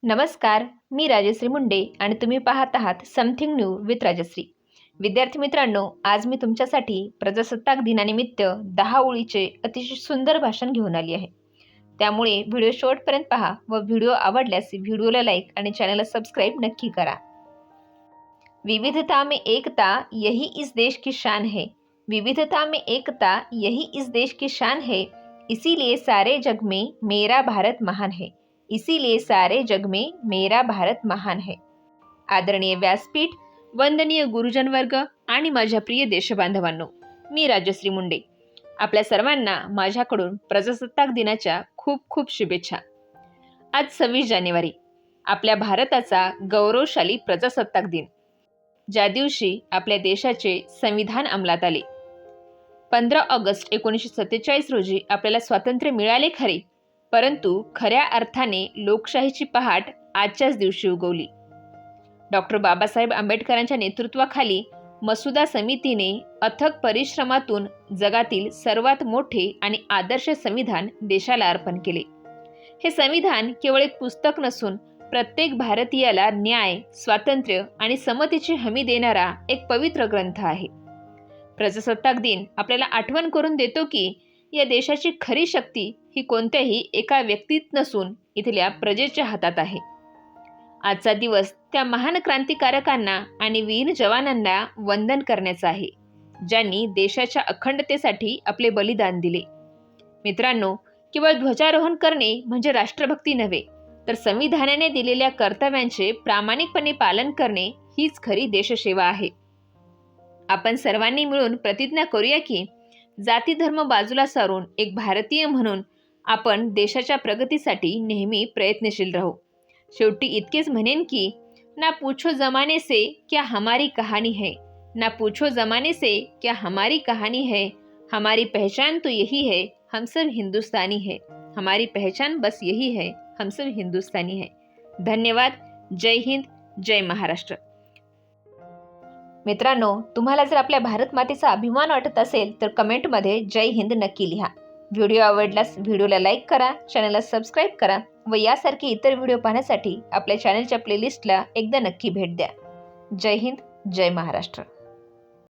नमस्कार, मी राजश्री मुंडे आणि तुम्ही पाहत आहात समथिंग न्यू विथ राजश्री. विद्यार्थी मित्रांनो, आज मी तुमच्यासाठी प्रजासत्ताक दिनानिमित्त 10 ओळीचे अतिशय सुंदर भाषण घेऊन आली आहे. त्यामुळे व्हिडिओ शेवटपर्यंत पहा व व्हिडिओ आवडल्यास व्हिडिओला लाईक आणि चॅनलला सबस्क्राईब नक्की करा. विविधता में एकता यही इस देश की शान है. विविधता में एकता यही इस देश की शान है. इसीलिए सारे जग में मेरा भारत महान है. इसीलिए सारे जग में मेरा भारत महान है. आदरणीय व्यासपीठ, वंदनीय गुरुजन वर्ग आणि माझ्या प्रिय देशबांधवांनो, मी राजश्री मुंडे. आपल्या सर्वांना माझ्याकडून प्रजासत्ताक दिनाच्या खूप खूप शुभेच्छा. आज 26 जानेवारी आपल्या भारताचा गौरवशाली प्रजासत्ताक दिन, ज्या दिवशी आपल्या देशाचे संविधान अंमलात आले. 15 ऑगस्ट 1947 रोजी आपल्याला स्वातंत्र्य मिळाले खरे, परंतु खऱ्या अर्थाने लोकशाहीची पहाट आजच्याच दिवशी उगवली. डॉक्टर बाबासाहेब आंबेडकरांच्या नेतृत्वाखाली मसुदा समितीने अथक परिश्रमातून जगातील सर्वात मोठे आणि आदर्श संविधान देशाला अर्पण केले. हे संविधान केवळ एक पुस्तक नसून प्रत्येक भारतीयाला न्याय, स्वातंत्र्य आणि समतेची हमी देणारा एक पवित्र ग्रंथ आहे. प्रजासत्ताक दिन आपल्याला आठवण करून देतो की या देशाची खरी शक्ती ही कोणत्याही एका व्यक्तीत नसून इथल्या प्रजेच्या हातात आहे. आजचा दिवस त्या महान क्रांतिकारकांना आणि वीर जवानांना वंदन करण्याचा आहे, ज्यांनी देशाच्या अखंडतेसाठी आपले बलिदान दिले. मित्रांनो, केवळ ध्वजारोहण करणे म्हणजे राष्ट्रभक्ती नव्हे, तर संविधानाने दिलेल्या कर्तव्यांचे प्रामाणिकपणे पालन करणे हीच खरी देशसेवा आहे. आपण सर्वांनी मिळून प्रतिज्ञा करूया की जाती धर्म बाजूला सारून एक भारतीय म्हणून आपण देशाच्या प्रगतीसाठी नेहमी प्रयत्नशील राहू. शेवटी इतकेच म्हणेन की ना पूछो जमाने से क्या हमारी कहानी है, ना पूछो जमाने से क्या हमारी कहानी है. हमारी पहचान तो यही है, हम सब हिंदुस्तानी है. हमारी पहचान बस यही है, हम सब हिंदुस्तानी है. धन्यवाद. जय हिंद, जय महाराष्ट्र. मित्रांनो, तुम्हाला जर आपल्या भारत मातेचा अभिमान वाटत असेल तर कमेंटमध्ये जय हिंद नक्की लिहा. व्हिडिओ आवडल्यास व्हिडिओला लाईक करा, चॅनलला सबस्क्राईब करा व यासारखे इतर व्हिडिओ पाहण्यासाठी आपल्या चॅनलच्या प्लेलिस्टला एकदा नक्की भेट द्या. जय हिंद, जय महाराष्ट्र.